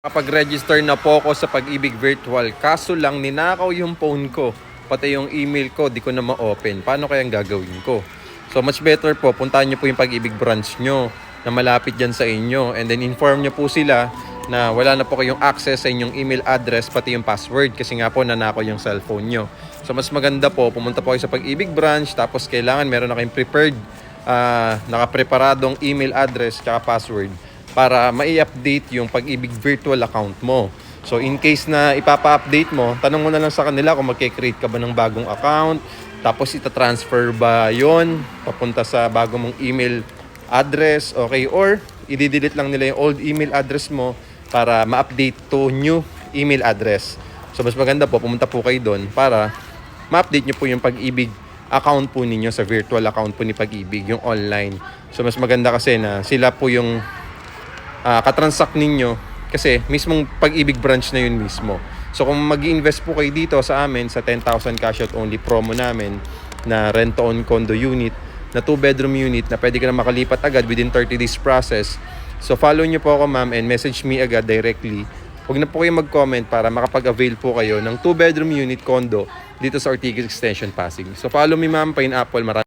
Kapag-register na po ako sa Pag-ibig Virtual, kaso lang ninakaw yung phone ko, pati yung email ko, di ko na ma-open. Paano kayang gagawin ko? So much better po, puntahan nyo po yung Pag-ibig branch nyo na malapit dyan sa inyo. And then inform nyo po sila na wala na po kayong access sa inyong email address, pati yung password, kasi nga po nanakaw yung cellphone nyo. So mas maganda po, pumunta po kayo sa Pag-ibig branch, tapos kailangan meron na kayong prepared, nakapreparadong email address tsaka password para mai-update yung Pag-ibig virtual account mo. So in case na ipapa-update mo, tanong mo na lang sa kanila kung magke-create ka ba ng bagong account, tapos ita-transfer ba yon papunta sa bago mong email address, okay, or i-delete lang nila yung old email address mo para ma-update to new email address. So mas maganda po, pumunta po kayo doon para ma-update nyo po yung Pag-ibig account po ninyo sa virtual account po ni Pag-ibig, yung online. So mas maganda kasi na sila po yung katransact ninyo kasi mismong Pag-ibig branch na yun mismo. So kung mag-i-invest po kayo dito sa amin sa 10,000 cash out only promo namin na rent-to-own condo unit na 2-bedroom unit na pwede ka na makalipat agad within 30 days process. So follow nyo po ako ma'am and message me agad directly. Huwag na po kayo mag-comment para makapag-avail po kayo ng 2-bedroom unit condo dito sa Ortigas Extension, Pasig. So follow me ma'am, Pineapple.